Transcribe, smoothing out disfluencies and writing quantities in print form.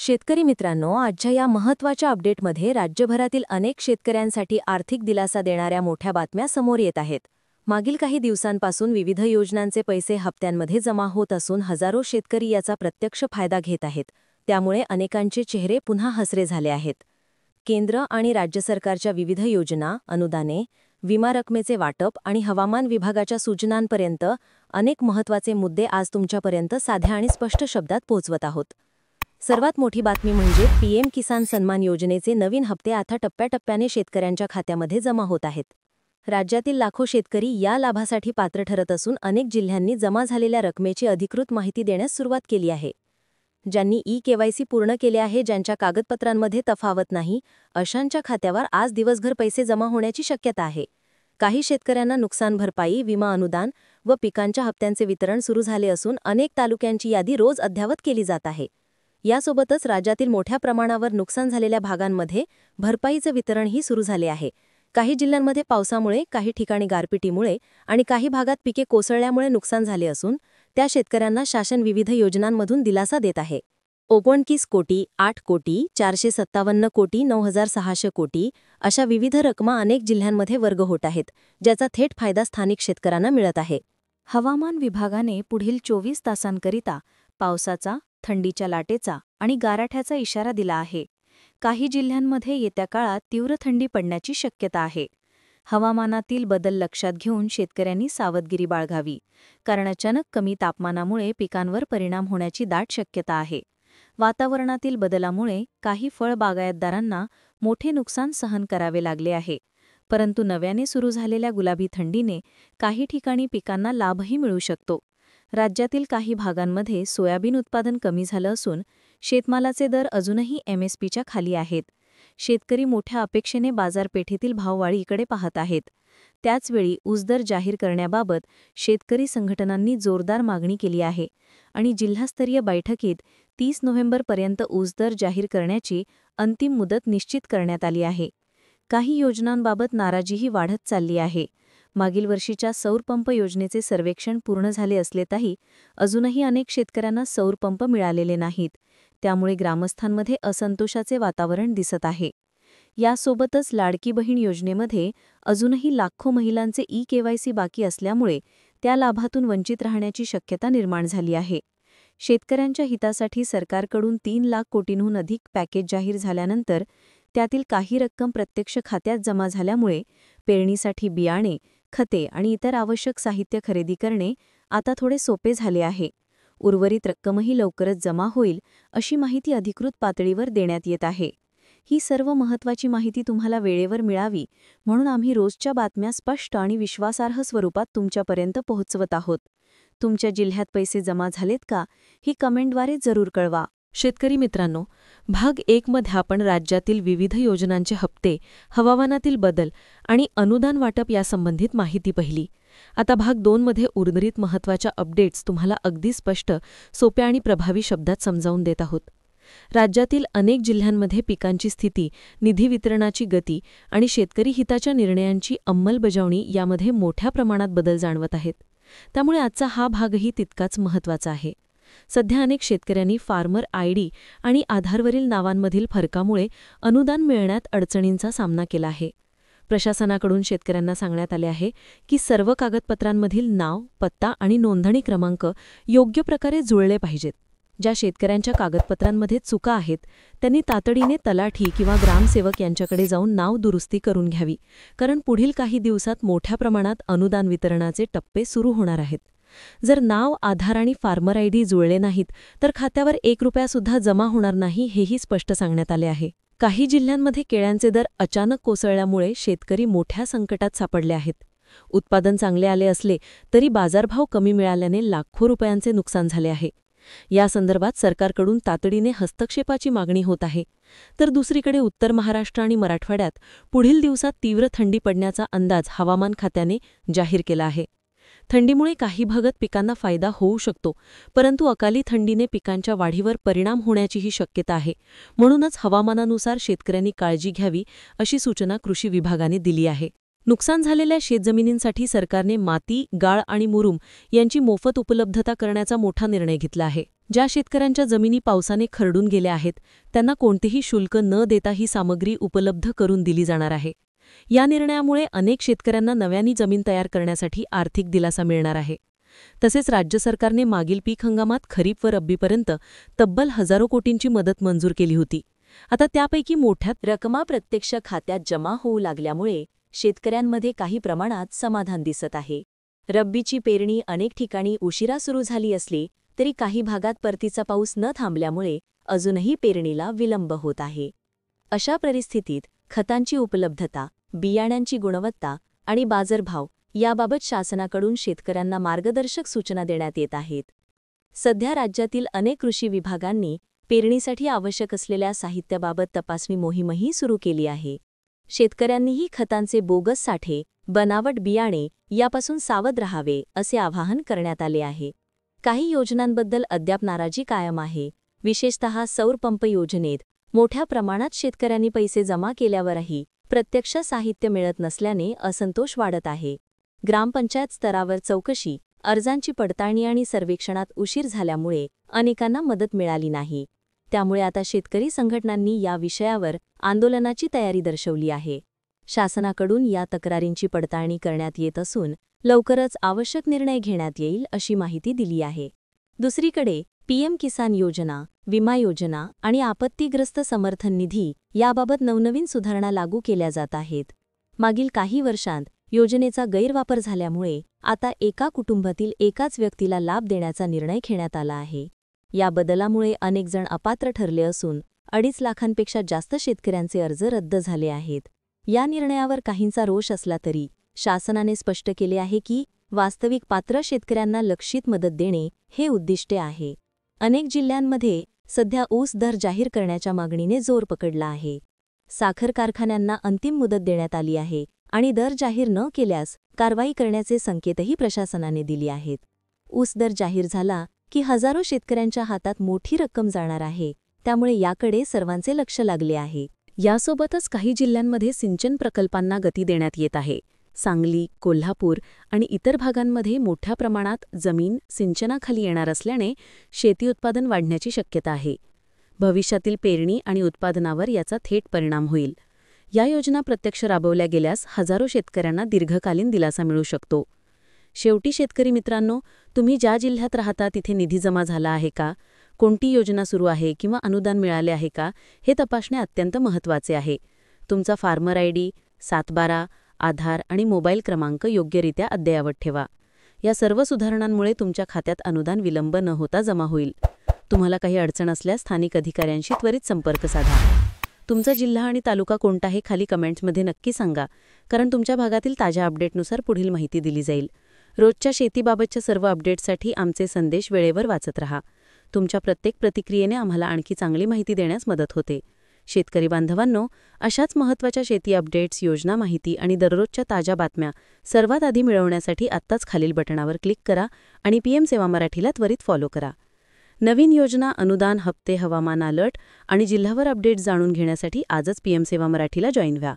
शेतकरी मित्रांनो, आजच्या या महत्त्वाच्या अपडेटमध्ये राज्यभरातील अनेक शेतकऱ्यांसाठी आर्थिक दिलासा देणाऱ्या मोठ्या बातम्या समोर येत आहेत. मागील काही दिवसांपासून विविध योजनांचे पैसे हप्त्यांमध्ये जमा होत असून हजारो शेतकरी याचा प्रत्यक्ष फायदा घेत आहेत. त्यामुळे अनेकांचे चेहरे पुन्हा हसरे झाले आहेत. केंद्र आणि राज्य सरकारच्या विविध योजना, अनुदाने, विमा रकमेचे वाटप आणि हवामान विभागाच्या सूचनांपर्यंत अनेक महत्त्वाचे मुद्दे आज तुमच्यापर्यंत साध्या आणि स्पष्ट शब्दात पोहोचवत आहोत. सर्वात मोठी बातमी म्हणजे पीएम किसान सन्मान योजनेचे नवीन हप्ते आता टप्प्याटप्प्याने शेतकऱ्यांच्या खात्यामध्ये जमा होत आहेत. राज्यातील लाखो शेतकरी या लाभासाठी पात्र ठरत असून अनेक जिल्ह्यांनी जमा झालेल्या रकमेची अधिकृत माहिती देण्यास सुरुवात केली आहे. ज्यांनी ई-केवायसी पूर्ण केले आहे, ज्यांच्या कागदपत्रांमध्ये तफावत नाही, अशांच्या खात्यावर आज दिवसभर पैसे जमा होण्याची शक्यता आहे. काही शेतकऱ्यांना नुकसान भरपाई, विमा अनुदान व पिकांच्या हप्त्यांचे वितरण सुरू झाले असून अनेक तालुक्यांची यादी रोज अद्ययावत केली जात आहे. यासोबतच राज्यातील मोठ्या प्रमाणावर नुकसान झालेल्या भागांमध्ये भरपाईचे वितरणही सुरू झाले आहे. काही जिल्ह्यांमध्ये पावसामुळे, काही ठिकाणी गारपिटीमुळे आणि काही भागात पिके कोसळल्यामुळे नुकसान झाले असून त्या शेतकऱ्यांना शासन विविध योजनांमधून दिलासा देत आहे. 29 कोटी, 8 कोटी, 457 कोटी, 9,600 कोटी अशा विविध रकमा अनेक जिल्ह्यांमध्ये वर्ग होत आहेत, ज्याचा थेट फायदा स्थानिक शेतकऱ्यांना मिळत आहे. हवामान विभागाने पुढील 24 तासांकरिता पावसाचा, थंडीच्या लाटेचा आणि गारठ्याचा इशारा दिला आहे. काही जिल्ह्यांमध्ये येत्या काळात तीव्र थंडी पडण्याची शक्यता आहे. हवामानातील बदल लक्षात घेऊन शेतकऱ्यांनी सावधगिरी बाळगावी, कारण अचानक कमी तापमानामुळे पिकांवर परिणाम होण्याची दाट शक्यता आहे. वातावरणातील बदलामुळे काही फळ बागायतदारांना मोठे नुकसान सहन करावे लागले आहे. परंतु नव्याने सुरू झालेल्या गुलाबी थंडीने काही ठिकाणी पिकांना लाभही मिळू शकतो. राज्यातील काही भागांमध्ये सोयाबीन उत्पादन कमी झालं असून शेतमालाचे दर अजूनही MSPच्या खाली आहेत. शेतकरी मोठ्या अपेक्षेने बाजारपेठेतील भाववाढीकडे पाहत आहेत. त्याचवेळी ऊस दर जाहीर करण्याबाबत शेतकरी संघटनांनी जोरदार मागणी केली आहे आणि जिल्हास्तरीय बैठकीत 30 नोव्हेंबरपर्यंत ऊस दर जाहीर करण्याची अंतिम मुदत निश्चित करण्यात आली आहे. काही योजनांबाबत नाराजीही वाढत चालली आहे. मागील वर्षीच्या सौर पंप योजनेचे सर्वेक्षण पूर्ण झाले असले तरी अजूनही अनेक शेतकऱ्यांना सौर पंप मिळालेले नाहीत. त्यामुळे ग्रामस्थांमध्ये असंतोषाचे वातावरण दिसत आहे. यासोबतच लाडकी बहीण योजनेमध्ये अजूनही लाखो महिलांचे ई-केवायसी बाकी असल्यामुळे त्या लाभातून वंचित राहण्याची शक्यता निर्माण झाली आहे. शेतकऱ्यांच्या हितासाठी सरकारकडून 3 लाख कोटींहून अधिक पॅकेज जाहीर झाल्यानंतर त्यातील काही रक्कम प्रत्यक्ष खात्यात जमा झाल्यामुळे पेरणीसाठी बियाणे, खते आणि इतर आवश्यक साहित्य खरेदी करणे आता थोडे सोपे झाले आहे. उर्वरित रक्कमही लवकरच जमा होईल, अशी माहिती अधिकृत पातळीवर देण्यात येत आहे. ही सर्व महत्त्वाची माहिती तुम्हाला वेळेवर मिळावी म्हणून आम्ही रोजच्या बातम्या स्पष्ट आणि विश्वासार्ह स्वरूपात तुमच्यापर्यंत पोहोचवत आहोत. तुमच्या जिल्ह्यात पैसे जमा झालेत का, ही कमेंटद्वारे जरूर कळवा. शेतकरी मित्रांनो, भाग 1 मध्ये आपण राज्यातील विविध योजनांचे हप्ते, हवामानातील बदल आणि अनुदान वाटप यासंबंधित माहिती पाहिली. आता भाग 2 मध्ये उर्वरित महत्त्वाच्या अपडेट्स तुम्हाला अगदी स्पष्ट, सोप्या आणि प्रभावी शब्दात समजावून देत आहोत. राज्यातील अनेक जिल्ह्यांमध्ये पिकांची स्थिती, निधी वितरणाची गती आणि शेतकरी हिताच्या निर्णयांची अंमलबजावणी यामध्ये मोठ्या प्रमाणात बदल जाणवत आहेत. त्यामुळे आजचा हा भागही तितकाच महत्त्वाचा आहे. सध्या अनेक शेतकऱ्यांनी फार्मर ID आणि आधारवरील नावांमधील फरकामुळे अनुदान मिळण्यात अडचणींचा सामना केला आहे. प्रशासनाकडून शेतकऱ्यांना सांगण्यात आले आहे की सर्व कागदपत्रांमधील नाव, पत्ता आणि नोंदणी क्रमांक योग्य प्रकारे जुळले पाहिजेत. ज्या शेतकऱ्यांच्या कागदपत्रांमध्ये चुका आहेत त्यांनी तातडीने तलाठी किंवा ग्रामसेवक यांच्याकडे जाऊन नाव दुरुस्ती करून घ्यावी, कारण पुढील काही दिवसात मोठ्या प्रमाणात अनुदान वितरणाचे टप्पे सुरू होणार आहेत. जर नाव, आधार आणि फार्मर ID जुळले नाहीत तर खात्यावर 1 रुपयासुद्धा जमा होणार नाही, हेही स्पष्ट सांगण्यात आले आहे. काही जिल्ह्यांमध्ये केळ्यांचे दर अचानक कोसळल्यामुळे शेतकरी मोठ्या संकटात सापडले आहेत. उत्पादन चांगले आले असले तरी बाजारभाव कमी मिळाल्याने लाखो रुपयांचे नुकसान झाले आहे. या संदर्भात सरकारकडून तातडीने हस्तक्षेपाची मागणी होत आहे. तर दुसरीकडे उत्तर महाराष्ट्र आणि मराठवाड्यात पुढील दिवसात तीव्र थंडी पडण्याचा अंदाज हवामान खात्याने जाहीर केला आहे. थंडीमुळे काही भागात पिकांना फायदा होऊ शकतो, परंतु अकाली थंडीने पिकांच्या वाढीवर परिणाम होण्याचीही शक्यता आहे. म्हणूनच हवामानानुसार शेतकऱ्यांनी काळजी घ्यावी, अशी सूचना कृषी विभागाने दिली आहे. नुकसान झालेल्या शेतजमिनींसाठी सरकारने माती, गाळ आणि मुरुम यांची मोफत उपलब्धता करण्याचा मोठा निर्णय घेतला आहे. ज्या शेतकऱ्यांच्या जमिनी पावसाने खरडून गेल्या आहेत त्यांना कोणतेही शुल्क न देता ही सामग्री उपलब्ध करून दिली जाणार आहे. या निर्णयामुळे अनेक शेतकऱ्यांना नव्याने जमीन तयार करण्यासाठी आर्थिक दिलासा मिळणार आहे. तसेच राज्य सरकारने मागील पीक हंगामात खरीप व रब्बीपर्यंत तब्बल हजारो कोटींची मदत मंजूर केली होती. आता त्यापैकी मोठ्या रकमा प्रत्यक्ष खात्यात जमा होऊ लागल्यामुळे शेतकऱ्यांमध्ये काही प्रमाणात समाधान दिसत आहे. रब्बीची पेरणी अनेक ठिकाणी उशिरा सुरू झाली असली तरी काही भागात परतीचा पाऊस न थांबल्यामुळे अजूनही पेरणीला विलंब होत आहे. अशा परिस्थितीत खतांची उपलब्धता, बियाण्यांची गुणवत्ता आणि बाजारभाव याबाबत शासनाकडून शेतकऱ्यांना मार्गदर्शक सूचना देण्यात येत आहेत. सध्या राज्यातील अनेक कृषी विभागांनी पेरणीसाठी आवश्यक असलेल्या साहित्याबाबत तपासणी मोहीमही सुरू केली आहे. शेतकऱ्यांनीही खतांचे बोगस साठे, बनावट बियाणे यापासून सावध राहावे असे आवाहन करण्यात आले आहे. काही योजनांबद्दल अद्याप नाराजी कायम आहे. विशेषतः सौर पंप योजनेत मोठ्या प्रमाणात शेतकऱ्यांनी पैसे जमा केल्यावरही प्रत्यक्ष साहित्य मिळत नसल्याने असंतोष वाढत आहे. ग्रामपंचायत स्तरावर चौकशी, अर्जांची पडताळणी आणि सर्वेक्षणात उशीर झाल्यामुळे अनेकांना मदत मिळाली नाही. त्यामुळे आता शेतकरी संघटनांनी या विषयावर आंदोलनाची तयारी दर्शवली आहे. शासनाकडून या तक्रारींची पडताळणी करण्यात येत असून लवकरच आवश्यक निर्णय घेण्यात येईल अशी माहिती दिली आहे. दुसरीकडे पीएम किसान योजना, विमा योजना आणि आपत्तीग्रस्त समर्थन निधी याबाबत नवनवीन सुधारणा लागू केल्या जात आहेत. मागील काही वर्षांत योजनेचा गैरवापर झाल्यामुळे आता एका कुटुंबातील एकाच व्यक्तीला लाभ देण्याचा निर्णय घेण्यात आला आहे. या बदलामुळे अनेक जण अपात्र ठरले असून 2.5 लाखांपेक्षा जास्त शेतकऱ्यांचे अर्ज रद्द झाले आहेत. या निर्णयावर काहींचा रोष असला तरी शासनाने स्पष्ट केले आहे की वास्तविक पात्र शेतकऱ्यांना लक्षित मदत देणे हे उद्दिष्ट आहे. अनेक जिल्ह्यांमध्ये सध्या ऊस दर जाहीर करण्याच्या मागणीने जोर पकडला आहे. साखर कारखान्यांना अंतिम मुदत देण्यात आली आहे आणि दर जाहीर न केल्यास कारवाई करण्याचे संकेतही प्रशासनाने दिले आहेत. ऊस दर जाहीर झाला की हजारो शेतकऱ्यांच्या हातात मोठी रक्कम जाणार आहे. त्यामुळे याकडे सर्वांचे लक्ष लागले आहे. यासोबतच काही जिल्ह्यांमध्ये सिंचन प्रकल्पांना गती देण्यात येत आहे. सांगली, कोल्हापूर आणि इतर भागांमध्ये मोठ्या प्रमाणात जमीन सिंचनाखाली येणार असल्याने शेती उत्पादन वाढण्याची शक्यता आहे. भविष्यातील पेरणी आणि उत्पादनावर याचा थेट परिणाम होईल. या योजना प्रत्यक्ष राबवल्या गेल्यास हजारो शेतकऱ्यांना दीर्घकालीन दिलासा मिळू शकतो. शेवटी शेतकरी मित्रांनो, तुम्ही ज्या जिल्ह्यात राहता तिथे निधी जमा झाला आहे का, कोणती योजना सुरू आहे किंवा अनुदान मिळाले आहे का, हे तपासणे अत्यंत महत्त्वाचे आहे. तुमचा फार्मर आयडी, 712, आधार आणि मोबाईल क्रमांक योग्यरित्या अद्ययावत ठेवा. या सर्व सुधारणांमुळे तुमच्या खात्यात अनुदान विलंब न होता जमा होईल. तुम्हाला काही अडचण असल्यास स्थानिक अधिकाऱ्यांशी त्वरित संपर्क साधा. तुमचा जिल्हा आणि तालुका कोणता हे खाली कमेंट्समध्ये नक्की सांगा, कारण तुमच्या भागातील ताज्या अपडेटनुसार पुढील माहिती दिली जाईल. रोजच्या शेतीबाबतच्या सर्व अपडेट्ससाठी आमचे संदेश वेळेवर वाचत रहा. तुमच्या प्रत्येक प्रतिक्रियेने आम्हाला आणखी चांगली माहिती देण्यास मदत होते. शेतकरी बांधवांनो, अशाच महत्त्वाच्या शेती अपडेट्स, योजना माहिती आणि दररोजच्या ताज्या बातम्या सर्वात आधी मिळवण्यासाठी आत्ताच खालील बटणावर क्लिक करा आणि पीएम सेवा मराठीला त्वरित फॉलो करा. नवीन योजना, अनुदान, हप्ते, हवामान अलर्ट आणि जिल्हावर अपडेट्स जाणून घेण्यासाठी आजच पीएम सेवा मराठीला जॉईन व्हा.